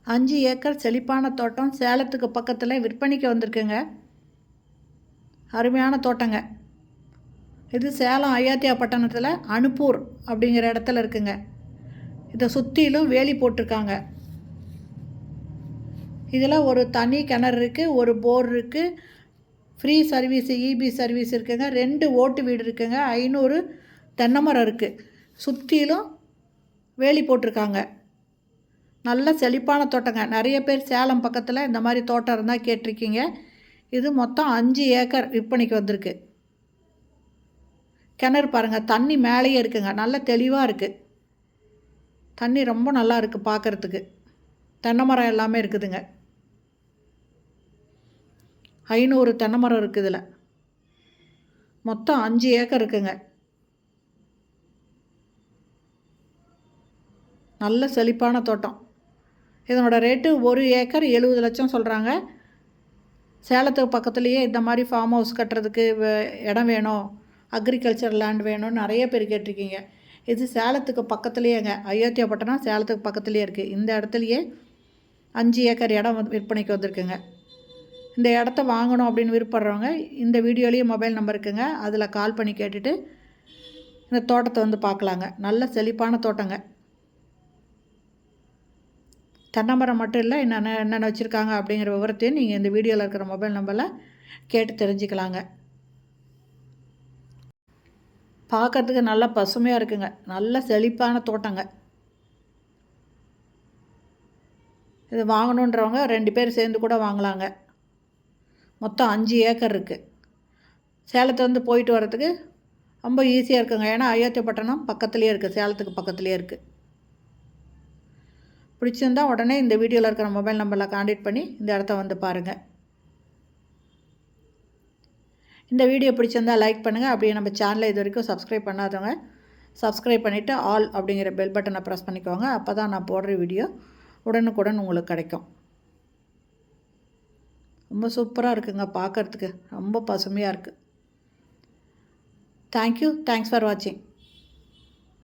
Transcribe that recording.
5 acre செழிப்பான தோட்டம் சேலத்துக்கு பக்கத்தில் விற்பனைக்கு வந்திருக்குங்க. அருமையான தோட்டங்க. இது சேலம் அயோத்தியாப்பட்டினத்தில் அனுப்பூர் அப்படிங்கிற இடத்துல இருக்குங்க. இதை சுற்றிலும் வேலி போட்டிருக்காங்க. இதில் ஒரு தனி கிணறு இருக்குது, ஒரு போர் இருக்குது, ஃப்ரீ சர்வீஸ் இபி சர்வீஸ் இருக்குங்க, 2 ஓட்டு வீடு இருக்குங்க, 500 தென்னை மரம் இருக்குது. சுற்றிலும் வேலி போட்டிருக்காங்க. நல்ல செழிப்பான தோட்டங்க. நிறைய பேர் சேலம் பக்கத்தில் இந்த மாதிரி தோட்டம் இருந்தால் கேட்டிருக்கீங்க. இது மொத்தம் 5 ஏக்கர் விற்பனைக்கு வந்திருக்கு. கிணறு பாருங்கள், தண்ணி மேலேயே இருக்குங்க. நல்ல தெளிவாக இருக்குது. தண்ணி ரொம்ப நல்லா இருக்குது பார்க்குறதுக்கு. தென்னை மரம் எல்லாமே இருக்குதுங்க. 500 தென்னை மரம் இருக்குது. இதில் மொத்தம் 5 ஏக்கர் இருக்குங்க. நல்ல செழிப்பான தோட்டம். இதனோட ரேட்டு 1 ஏக்கர் 70 லட்சம் சொல்கிறாங்க. சேலத்துக்கு பக்கத்துலேயே இந்த மாதிரி ஃபார்ம் ஹவுஸ் கட்டுறதுக்கு இடம் வேணும், அக்ரிகல்ச்சர் லேண்ட் வேணும்னு நிறைய பேர் கேட்டிருக்கீங்க. இது சேலத்துக்கு பக்கத்துலேயேங்க. அயோத்தியாப்பட்டினம் சேலத்துக்கு பக்கத்துலேயே இருக்குது. இந்த இடத்துலையே 5 ஏக்கர் இடம் விற்பனைக்கு வந்திருக்குங்க. இந்த இடத்த வாங்கணும் அப்படின்னு விருப்பப்படுறவங்க இந்த வீடியோலேயே மொபைல் நம்பர் இருக்குங்க. அதில் கால் பண்ணி கேட்டுட்டு இந்த தோட்டத்தை வந்து பார்க்கலாங்க. நல்ல செழிப்பான தோட்டங்க. தென்னை மரம் மட்டும் இல்லை, என்னென்ன வச்சுருக்காங்க அப்படிங்கிற விவரத்தையும் நீங்கள் இந்த வீடியோவில் இருக்கிற மொபைல் நம்பரில் கேட்டு தெரிஞ்சுக்கலாங்க. பார்க்குறதுக்கு நல்லா பசுமையாக இருக்குங்க. நல்ல செழிப்பான தோட்டங்க. இது வாங்கணுன்றவங்க 2 பேர் சேர்ந்து கூட வாங்கலாங்க. மொத்தம் 5 ஏக்கர் இருக்குது. சேலத்தை வந்து போயிட்டு வர்றதுக்கு ரொம்ப ஈஸியாக இருக்குங்க. ஏன்னா அயோத்தியாப்பட்டினம் பக்கத்துலேயே இருக்குது, சேலத்துக்கு பக்கத்துலேயே இருக்குது. பிடிச்சிருந்தால் உடனே இந்த வீடியோவில் இருக்கிற மொபைல் நம்பரில் கான்டாக்ட் பண்ணி இந்த இடத்த வந்து பாருங்கள். இந்த வீடியோ பிடிச்சிருந்தால் லைக் பண்ணுங்கள். அப்படியே நம்ம சேனலை இது வரைக்கும் சப்ஸ்கிரைப் பண்ணாதவங்க சப்ஸ்கிரைப் பண்ணிவிட்டு ஆல் அப்படிங்கிற பெல் பட்டனை ப்ரெஸ் பண்ணிக்கோங்க. அப்போ தான் நான் போடுற வீடியோ உடனுக்குடன் உங்களுக்கு கிடைக்கும். ரொம்ப சூப்பராக இருக்குங்க பார்க்குறதுக்கு. ரொம்ப பசுமையாக இருக்குது. தேங்க்யூ. தேங்க்ஸ் ஃபார் வாட்சிங்.